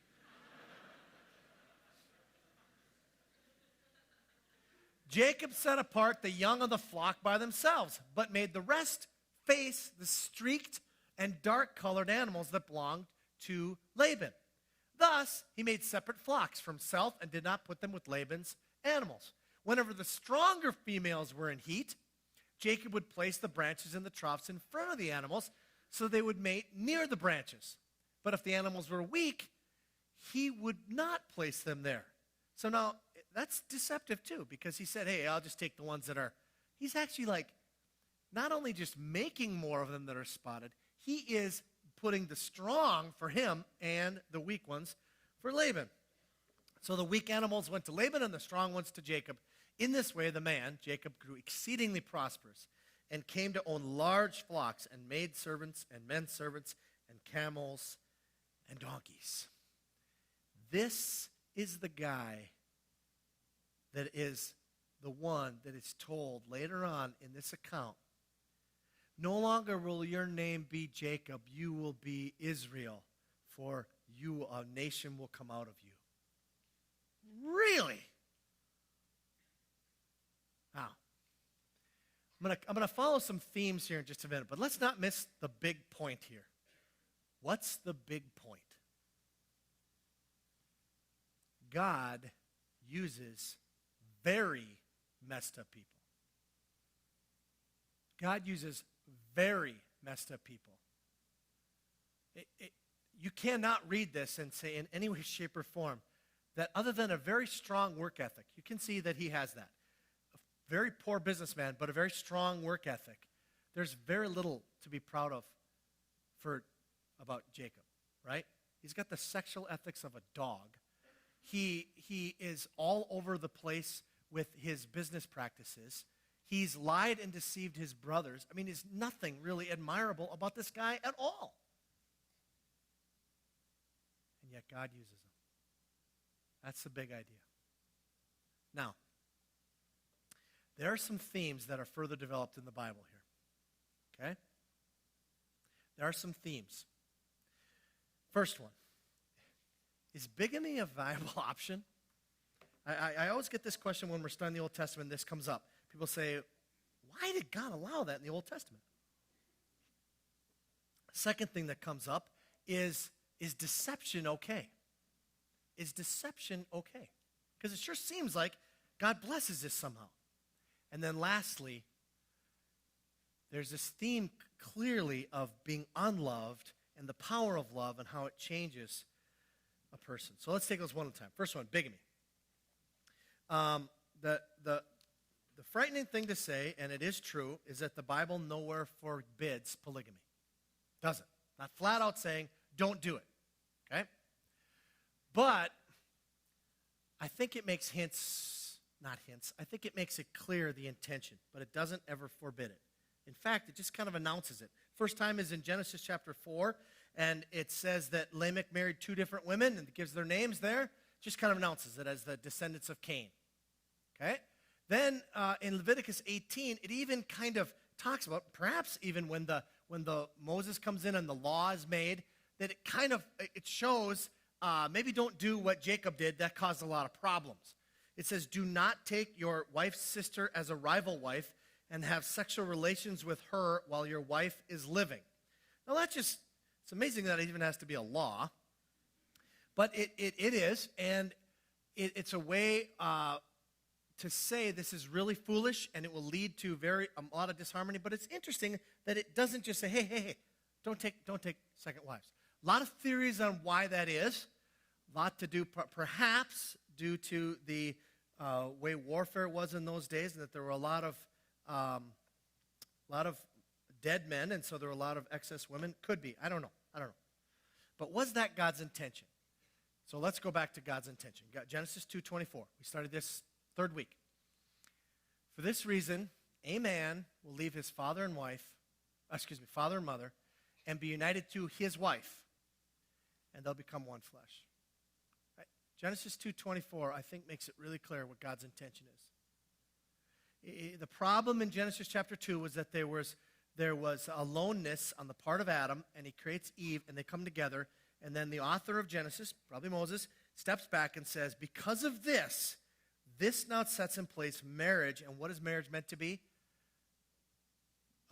Jacob set apart the young of the flock by themselves, but made the rest face the streaked and dark-colored animals that belonged to Laban. Thus, he made separate flocks for himself and did not put them with Laban's animals. Whenever the stronger females were in heat, Jacob would place the branches in the troughs in front of the animals so they would mate near the branches. But if the animals were weak, he would not place them there. So now, that's deceptive too, because he said, hey, I'll just take the ones that are, he's actually not only just making more of them that are spotted, he is putting the strong for him and the weak ones for Laban. So the weak animals went to Laban and the strong ones to Jacob. In this way, the man, Jacob, grew exceedingly prosperous and came to own large flocks and maid servants and men servants and camels and donkeys. This is the guy that is the one that is told later on in this account, no longer will your name be Jacob, you will be Israel, for you, a nation will come out of you. Really? Now, I'm going to follow some themes here in just a minute, but let's not miss the big point here. What's the big point? God uses very messed up people. God uses very messed up people. You cannot read this and say in any way, shape, or form that other than a very strong work ethic, you can see that he has that. A very poor businessman, but a very strong work ethic. There's very little to be proud of about Jacob, right? He's got the sexual ethics of a dog. He is all over the place with his business practices. He's lied and deceived his brothers. I mean, there's nothing really admirable about this guy at all. And yet God uses him. That's the big idea. Now, there are some themes that are further developed in the Bible here. Okay? There are some themes. First one. Is bigamy a viable option? I always get this question when we're studying the Old Testament. This comes up. People say, why did God allow that in the Old Testament? Second thing that comes up is deception okay? Is deception okay? Because it sure seems like God blesses this somehow. And then lastly, there's this theme clearly of being unloved and the power of love and how it changes a person. So let's take those one at a time. First one, bigamy. The frightening thing to say, and it is true, is that the Bible nowhere forbids polygamy. Doesn't. Not flat out saying, don't do it. Okay? But I think it makes I think it makes it clear the intention, but it doesn't ever forbid it. In fact, it just kind of announces it. First time is in Genesis chapter 4, and it says that Lamech married two different women, and it gives their names there. Just kind of announces it as the descendants of Cain. Okay? Then in Leviticus 18, it even kind of talks about, perhaps even when the Moses comes in and the law is made, that it shows maybe don't do what Jacob did. That caused a lot of problems. It says, do not take your wife's sister as a rival wife and have sexual relations with her while your wife is living. Now it's amazing that it even has to be a law. But it is, and it's a way to say this is really foolish, and it will lead to a lot of disharmony. But it's interesting that it doesn't just say, hey, don't take second wives. A lot of theories on why that is. A lot to do, perhaps, due to the way warfare was in those days, and that there were a lot of dead men, and so there were a lot of excess women. Could be. I don't know. But was that God's intention? So let's go back to God's intention. Genesis 2:24. We started this third week. For this reason, a man will leave his father and mother, and be united to his wife, and they'll become one flesh. Right? Genesis 2:24, I think, makes it really clear what God's intention is. The problem in Genesis chapter 2 was that there was aloneness on the part of Adam, and he creates Eve, and they come together, and then the author of Genesis, probably Moses, steps back and says, because of this now sets in place marriage. And what is marriage meant to be?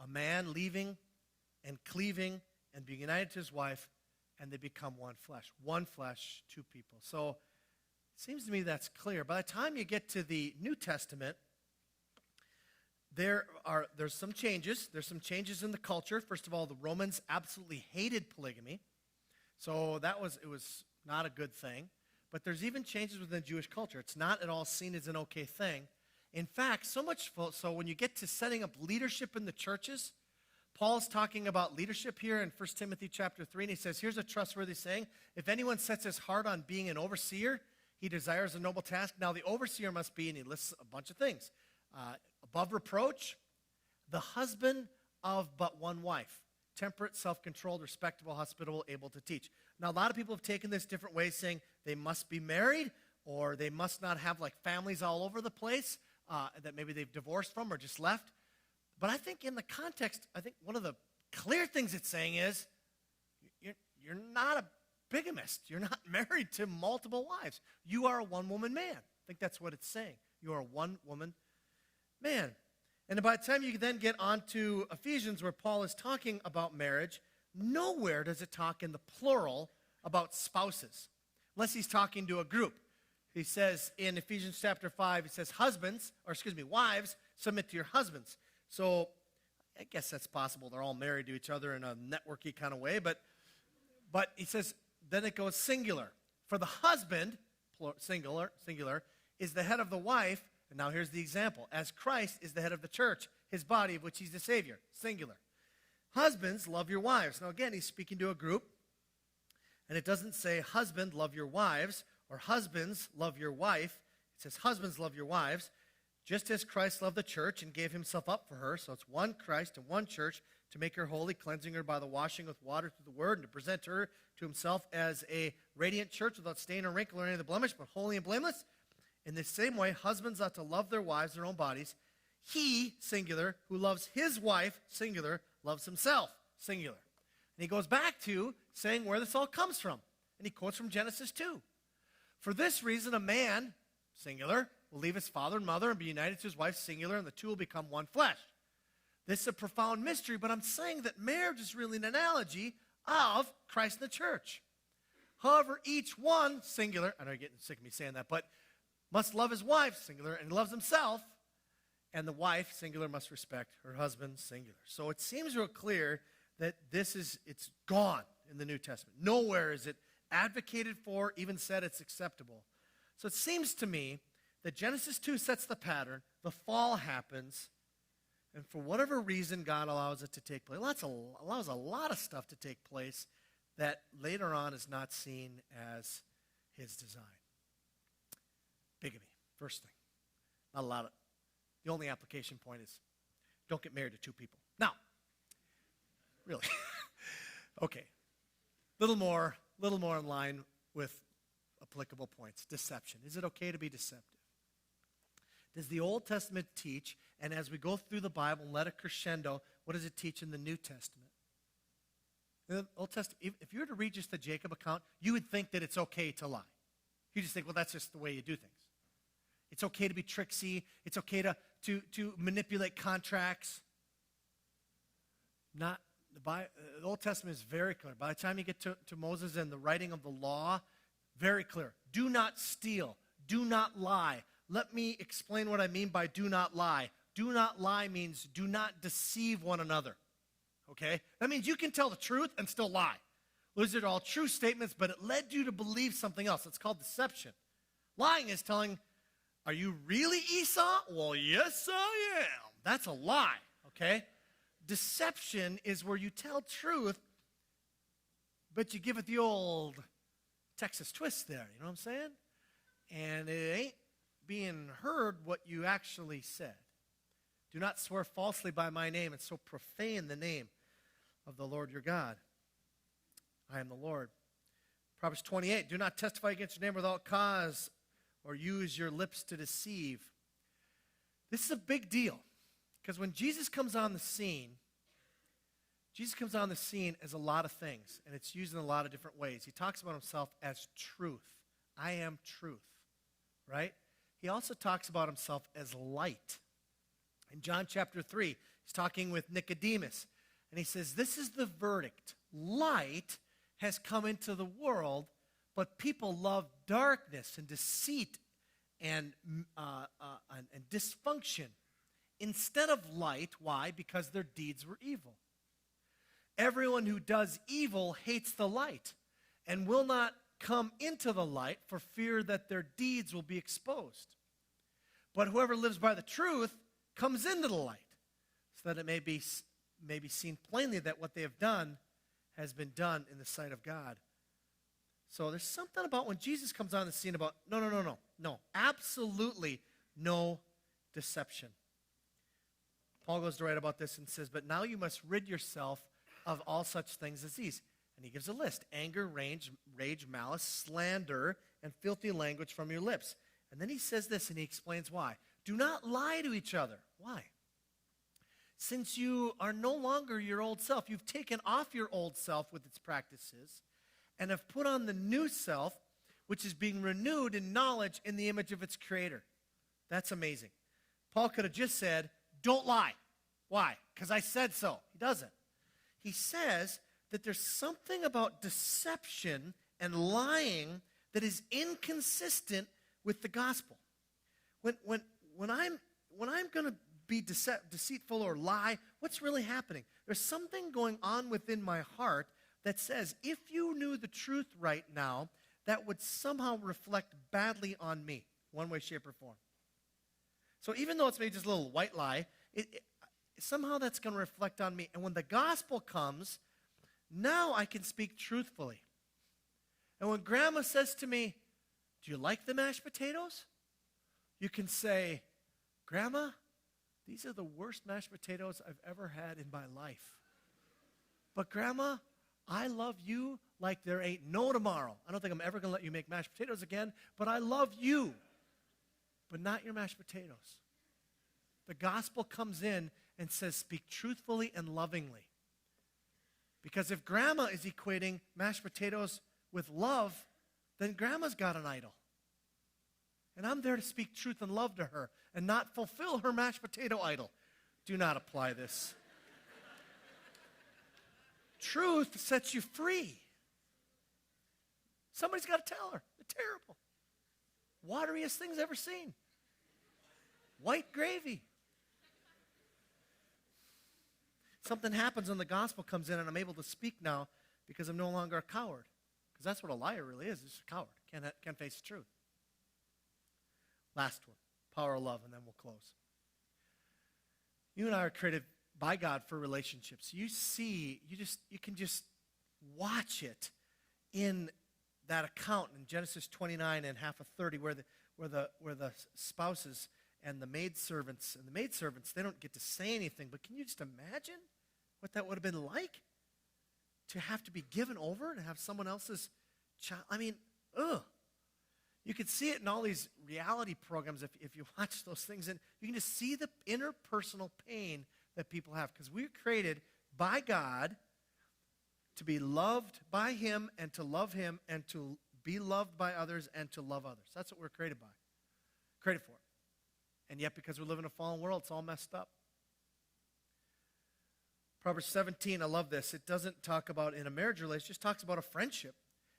A man leaving and cleaving and being united to his wife, and they become one flesh. One flesh, two people. So it seems to me that's clear. By the time you get to the New Testament, there's some changes. There's some changes in the culture. First of all, the Romans absolutely hated polygamy. So it was not a good thing. But there's even changes within Jewish culture. It's not at all seen as an okay thing. In fact, so much so when you get to setting up leadership in the churches, Paul's talking about leadership here in 1 Timothy chapter 3, and he says, here's a trustworthy saying, if anyone sets his heart on being an overseer, he desires a noble task. Now the overseer must be, and he lists a bunch of things, above reproach, the husband of but one wife, temperate, self-controlled, respectable, hospitable, able to teach. Now, a lot of people have taken this different ways, saying they must be married or they must not have like families all over the place. that maybe they've divorced from or just left. But I think in the context, I think one of the clear things it's saying is you're not a bigamist. You're not married to multiple wives. You are a one-woman man. I think that's what it's saying. You are a one-woman man. And by the time you then get on to Ephesians, where Paul is talking about marriage, nowhere does it talk in the plural about spouses, unless he's talking to a group. He says in Ephesians chapter 5, he says, wives, submit to your husbands. So I guess that's possible. They're all married to each other in a networky kind of way. But he says, then it goes singular. For the husband, singular, is the head of the wife. And now here's the example. As Christ is the head of the church, his body, of which he's the Savior. Singular. Husbands, love your wives. Now again, he's speaking to a group. And it doesn't say, husband, love your wives, or husbands, love your wife. It says, husbands, love your wives, just as Christ loved the church and gave himself up for her. So it's one Christ and one church to make her holy, cleansing her by the washing with water through the word, and to present her to himself as a radiant church without stain or wrinkle or any of the blemish, but holy and blameless. In the same way, husbands ought to love their wives, their own bodies. He, singular, who loves his wife, singular, loves himself, singular. And he goes back to saying where this all comes from. And he quotes from Genesis 2. For this reason, a man, singular, will leave his father and mother and be united to his wife, singular, and the two will become one flesh. This is a profound mystery, but I'm saying that marriage is really an analogy of Christ and the church. However, each one, singular, I know you're getting sick of me saying that, but must love his wife, singular, and he loves himself. And the wife, singular, must respect her husband, singular. So it seems real clear that it's gone in the New Testament. Nowhere is it advocated for, even said it's acceptable. So it seems to me that Genesis 2 sets the pattern, the fall happens, and for whatever reason God allows it to take place, allows a lot of stuff to take place that later on is not seen as his design. Bigamy, first thing. Not a lot of, the only application point is don't get married to two people. Now, really, okay, little more in line with applicable points. Deception. Is it okay to be deceptive? Does the Old Testament teach, and as we go through the Bible and let it crescendo, what does it teach in the New Testament? In the Old Testament, if you were to read just the Jacob account, you would think that it's okay to lie. You just think, well, that's just the way you do things. It's okay to be tricksy. It's okay to manipulate contracts. The Old Testament is very clear. By the time you get to Moses and the writing of the law, very clear. Do not steal. Do not lie. Let me explain what I mean by do not lie. Do not lie means do not deceive one another. Okay? That means you can tell the truth and still lie. Those are all true statements, but it led you to believe something else. It's called deception. Lying is telling, are you really Esau? Well, yes, I am. That's a lie. Okay? Deception is where you tell truth, but you give it the old Texas twist there. You know what I'm saying? And it ain't being heard what you actually said. Do not swear falsely by my name and so profane the name of the Lord your God. I am the Lord. Proverbs 28, do not testify against your neighbor without cause or use your lips to deceive. This is a big deal because when Jesus comes on the scene as a lot of things, and it's used in a lot of different ways. He talks about himself as truth. I am truth, right? He also talks about himself as light. In John chapter 3, he's talking with Nicodemus, and he says, this is the verdict. Light has come into the world, but people love darkness and deceit and dysfunction instead of light. Why? Because their deeds were evil. Everyone who does evil hates the light and will not come into the light for fear that their deeds will be exposed. But whoever lives by the truth comes into the light so that it may be seen plainly that what they have done has been done in the sight of God. So there's something about when Jesus comes on the scene about, no, absolutely no deception. Paul goes to write about this and says, but now you must rid yourself of all such things as these. And he gives a list: anger, rage, malice, slander, and filthy language from your lips. And then he says this, and he explains why. Do not lie to each other. Why? Since you are no longer your old self, you've taken off your old self with its practices and have put on the new self, which is being renewed in knowledge in the image of its creator. That's amazing. Paul could have just said, don't lie. Why? Because I said so. He doesn't. He says that there's something about deception and lying that is inconsistent with the gospel. When I'm going to be deceitful or lie, what's really happening? There's something going on within my heart that says, if you knew the truth right now, that would somehow reflect badly on me, one way, shape, or form. So even though it's maybe just a little white lie, somehow that's going to reflect on me. And when the gospel comes, now I can speak truthfully. And when Grandma says to me, do you like the mashed potatoes? You can say, Grandma, these are the worst mashed potatoes I've ever had in my life. But Grandma, I love you like there ain't no tomorrow. I don't think I'm ever going to let you make mashed potatoes again, but I love you. But not your mashed potatoes. The gospel comes in and says, speak truthfully and lovingly. Because if Grandma is equating mashed potatoes with love, then Grandma's got an idol. And I'm there to speak truth and love to her and not fulfill her mashed potato idol. Do not apply this. Truth sets you free. Somebody's got to tell her. They're terrible. Wateriest things ever seen. White gravy. Something happens when the gospel comes in and I'm able to speak now because I'm no longer a coward. Because that's what a liar really is. It's a coward. Can't face the truth. Last one, power of love, and then we'll close. You and I are created by God for relationships. You can just watch it in that account in Genesis 29 and half of 30 where the spouses and the maidservants, they don't get to say anything, but can you just imagine what that would have been like? To have to be given over, to have someone else's child. I mean, ugh. You could see it in all these reality programs if you watch those things, and you can just see the interpersonal pain that people have, because we're created by God to be loved by Him and to love Him and to be loved by others and to love others. That's what we're created for. And yet, because we live in a fallen world, it's all messed up. Proverbs 17, I love this. It doesn't talk about in a marriage relationship, it just talks about a friendship.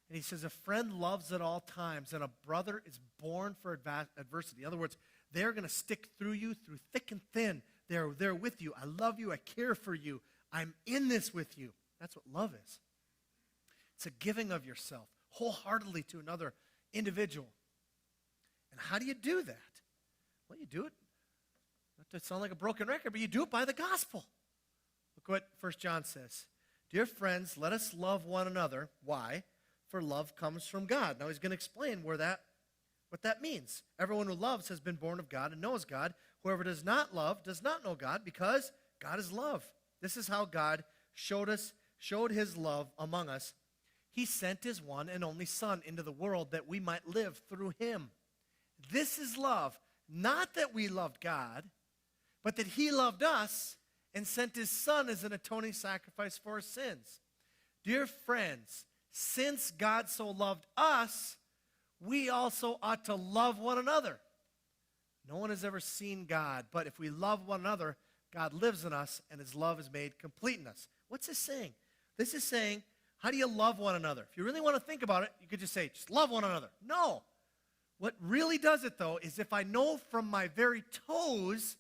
And he says, a friend loves at all times, and a brother is born for adversity. In other words, they're going to stick through you through thick and thin. They're there with you. I love you. I care for you. I'm in this with you. That's what love is. It's a giving of yourself wholeheartedly to another individual. And how do you do that? Well, you do it, not to sound like a broken record, but you do it by the gospel. Look what 1 John says. Dear friends, let us love one another. Why? For love comes from God. Now he's going to explain what that means. Everyone who loves has been born of God and knows God. Whoever does not love does not know God, because God is love. This is how God showed his love among us. He sent his one and only Son into the world that we might live through him. This is love, not that we loved God, but that he loved us and sent his Son as an atoning sacrifice for our sins. Dear friends, since God so loved us, we also ought to love one another. No one has ever seen God, but if we love one another, God lives in us, and his love is made complete in us. What's this saying? This is saying, how do you love one another? If you really want to think about it, you could just say, just love one another. No. What really does it, though, is if I know from my very toes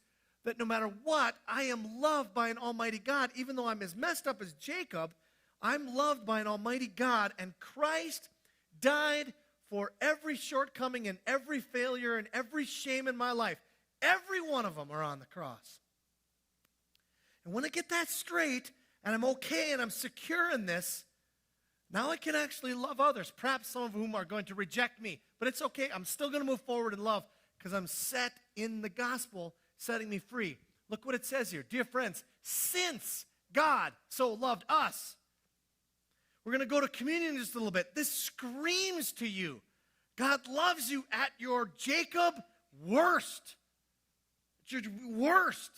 that no matter what, I am loved by an almighty God, even though I'm as messed up as Jacob, I'm loved by an almighty God, and Christ died for every shortcoming and every failure and every shame in my life. Every one of them are on the cross. And when I get that straight, and I'm okay and I'm secure in this, now I can actually love others, perhaps some of whom are going to reject me. But it's okay. I'm still going to move forward in love because I'm set in the gospel, setting me free. Look what it says here. Dear friends, since God so loved us, we're going to go to communion in just a little bit. This screams to you. God loves you at your Jacob worst. your worst.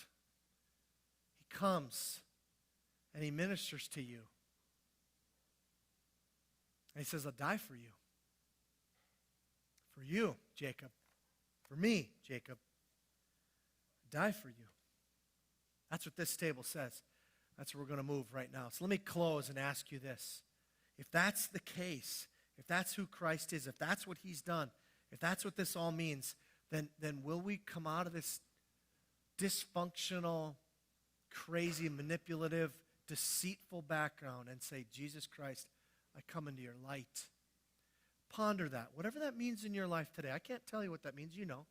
He comes and he ministers to you. And he says, I'll die for you. For you, Jacob. For me, Jacob. I'll die for you. That's what this table says. That's where we're going to move right now. So let me close and ask you this. If that's the case, if that's who Christ is, if that's what he's done, if that's what this all means, then will we come out of this dysfunctional, crazy, manipulative, deceitful background and say, Jesus Christ, I come into your light. Ponder that. Whatever that means in your life today. I can't tell you what that means. You know.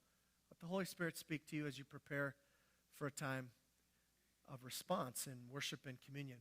Let the Holy Spirit speak to you as you prepare for a time of response in worship and communion.